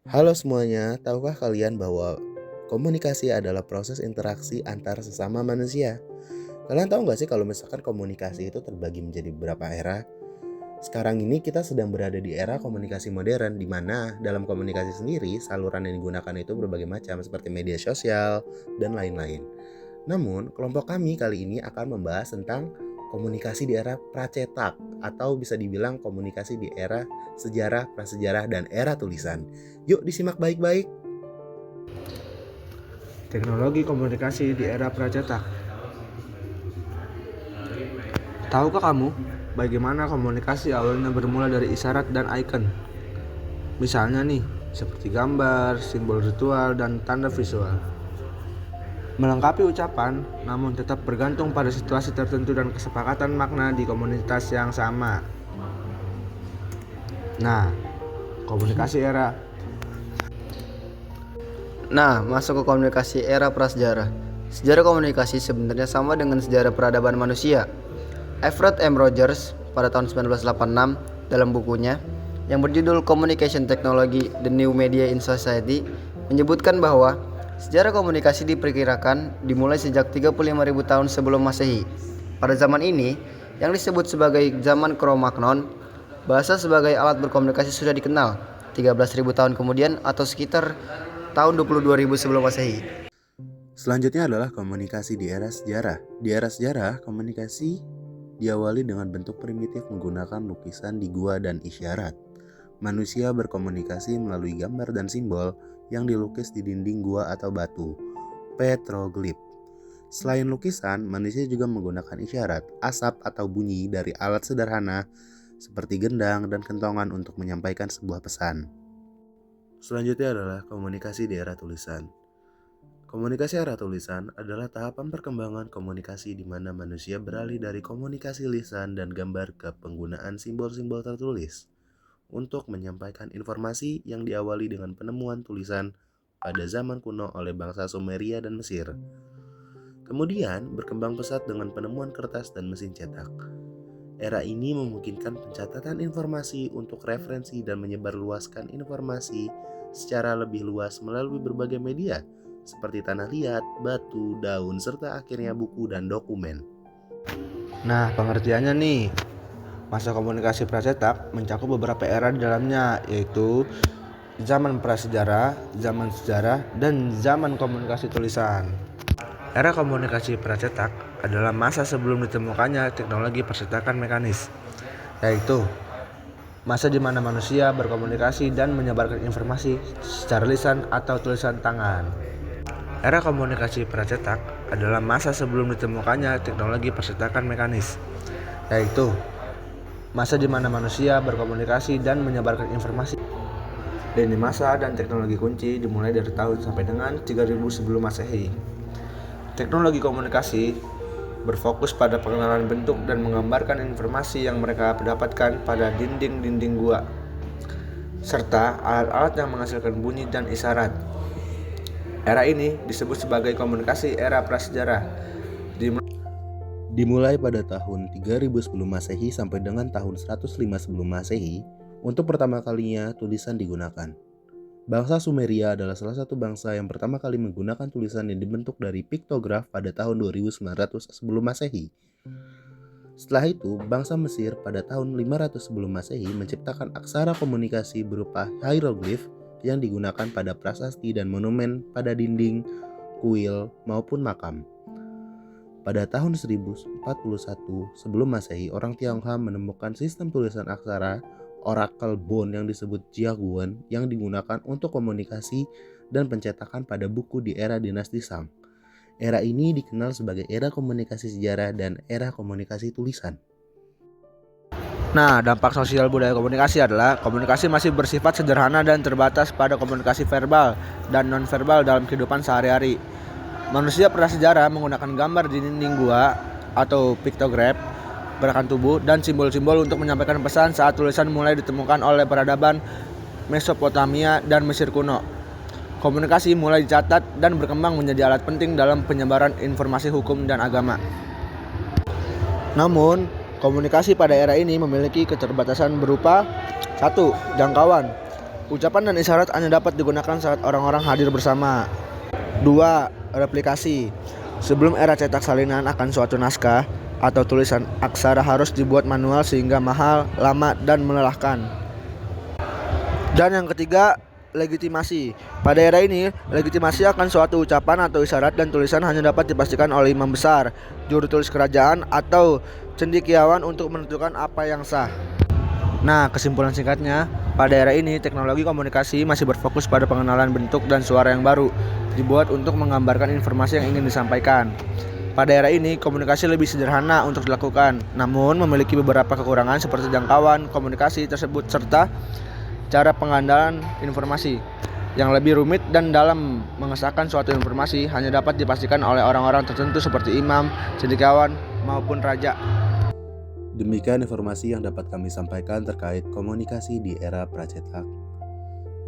Halo semuanya, tahukah kalian bahwa komunikasi adalah proses interaksi antar sesama manusia? Kalian tahu nggak sih kalau misalkan komunikasi itu terbagi menjadi beberapa era? Sekarang ini kita sedang berada di era komunikasi modern, di mana dalam komunikasi sendiri saluran yang digunakan itu berbagai macam seperti media sosial dan lain-lain. Namun, kelompok kami kali ini akan membahas tentang komunikasi di era pracetak atau bisa dibilang komunikasi di era sejarah, prasejarah, dan era tulisan. Yuk disimak baik-baik. Teknologi komunikasi di era pracetak. Tahukah kamu bagaimana komunikasi awalnya bermula dari isyarat dan icon? Misalnya nih, seperti gambar, simbol ritual, dan tanda visual. Melengkapi ucapan, namun tetap bergantung pada situasi tertentu dan kesepakatan makna di komunitas yang sama. Nah, komunikasi era Masuk ke komunikasi era prasejarah. Sejarah komunikasi sebenarnya sama dengan sejarah peradaban manusia. Everett M. Rogers pada tahun 1986 dalam bukunya yang berjudul Communication Technology: The New Media in Society menyebutkan bahwa sejarah komunikasi diperkirakan dimulai sejak 35.000 tahun sebelum Masehi. Pada zaman ini, yang disebut sebagai zaman Cro-Magnon, bahasa sebagai alat berkomunikasi sudah dikenal 13.000 tahun kemudian atau sekitar tahun 22.000 sebelum Masehi. Selanjutnya adalah komunikasi di era sejarah. Di era sejarah, komunikasi diawali dengan bentuk primitif menggunakan lukisan di gua dan isyarat. Manusia berkomunikasi melalui gambar dan simbol yang dilukis di dinding gua atau batu, petroglif. Selain lukisan, manusia juga menggunakan isyarat, asap atau bunyi dari alat sederhana seperti gendang dan kentongan untuk menyampaikan sebuah pesan. Selanjutnya adalah komunikasi di era tulisan. Komunikasi era tulisan adalah tahapan perkembangan komunikasi di mana manusia beralih dari komunikasi lisan dan gambar ke penggunaan simbol-simbol tertulis untuk menyampaikan informasi yang diawali dengan penemuan tulisan pada zaman kuno oleh bangsa Sumeria dan Mesir. Kemudian berkembang pesat dengan penemuan kertas dan mesin cetak. Era ini memungkinkan pencatatan informasi untuk referensi dan menyebarluaskan informasi secara lebih luas melalui berbagai media seperti tanah liat, batu, daun, serta akhirnya buku dan dokumen. Nah, pengertiannya nih, masa komunikasi pracetak mencakup beberapa era di dalamnya, yaitu zaman prasejarah, zaman sejarah, dan zaman komunikasi tulisan. Era komunikasi pracetak adalah masa sebelum ditemukannya teknologi percetakan mekanis, yaitu masa di mana manusia berkomunikasi dan menyebarkan informasi secara lisan atau tulisan tangan. Era komunikasi pracetak adalah masa sebelum ditemukannya teknologi percetakan mekanis, yaitu masa di mana manusia berkomunikasi dan menyebarkan informasi. Lini masa dan teknologi kunci dimulai dari tahun sampai dengan 3000 sebelum Masehi. Teknologi komunikasi berfokus pada pengenalan bentuk dan menggambarkan informasi yang mereka dapatkan pada dinding-dinding gua, serta alat-alat yang menghasilkan bunyi dan isyarat. Era ini disebut sebagai komunikasi era prasejarah. Dimulai pada tahun 3000 sebelum Masehi sampai dengan tahun 105 sebelum Masehi, untuk pertama kalinya tulisan digunakan. Bangsa Sumeria adalah salah satu bangsa yang pertama kali menggunakan tulisan yang dibentuk dari piktograf pada tahun 2900 sebelum Masehi. Setelah itu, bangsa Mesir pada tahun 500 sebelum Masehi menciptakan aksara komunikasi berupa hieroglif yang digunakan pada prasasti dan monumen pada dinding, kuil, maupun makam. Pada tahun 1041 sebelum Masehi, orang Tionghoa menemukan sistem tulisan aksara Oracle Bone yang disebut Jiaguan yang digunakan untuk komunikasi dan pencetakan pada buku di era dinasti Shang. Era ini dikenal sebagai era komunikasi sejarah dan era komunikasi tulisan. Nah, dampak sosial budaya komunikasi adalah komunikasi masih bersifat sederhana dan terbatas pada komunikasi verbal dan non-verbal dalam kehidupan sehari-hari. Manusia prasejarah menggunakan gambar di dinding gua atau piktograf, gerakan tubuh, dan simbol-simbol untuk menyampaikan pesan saat tulisan mulai ditemukan oleh peradaban Mesopotamia dan Mesir kuno. Komunikasi mulai dicatat dan berkembang menjadi alat penting dalam penyebaran informasi hukum dan agama. Namun, komunikasi pada era ini memiliki keterbatasan berupa 1. Jangkauan. Ucapan dan isyarat hanya dapat digunakan saat orang-orang hadir bersama. 2. Replikasi. Sebelum era cetak salinan akan suatu naskah atau tulisan aksara harus dibuat manual sehingga mahal, lama, dan melelahkan. Dan yang ketiga, legitimasi. Pada era ini, legitimasi akan suatu ucapan atau isyarat dan tulisan hanya dapat dipastikan oleh imam besar, juru tulis kerajaan, atau cendekiawan untuk menentukan apa yang sah. Nah, kesimpulan singkatnya, pada era ini teknologi komunikasi masih berfokus pada pengenalan bentuk dan suara yang baru, dibuat untuk menggambarkan informasi yang ingin disampaikan. Pada era ini, komunikasi lebih sederhana untuk dilakukan, namun memiliki beberapa kekurangan seperti jangkauan komunikasi tersebut serta cara pengandalan informasi yang lebih rumit, dan dalam mengesahkan suatu informasi hanya dapat dipastikan oleh orang-orang tertentu seperti imam, cendekiawan, maupun raja. Demikian informasi yang dapat kami sampaikan terkait komunikasi di era pracetak.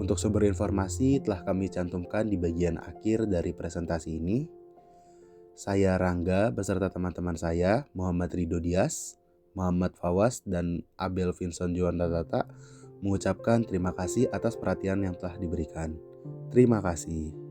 Untuk sumber informasi telah kami cantumkan di bagian akhir dari presentasi ini. Saya Rangga beserta teman-teman saya, Muhammad Ridho Dias, Muhammad Fawaz, dan Abel Vincent Juandata mengucapkan terima kasih atas perhatian yang telah diberikan. Terima kasih.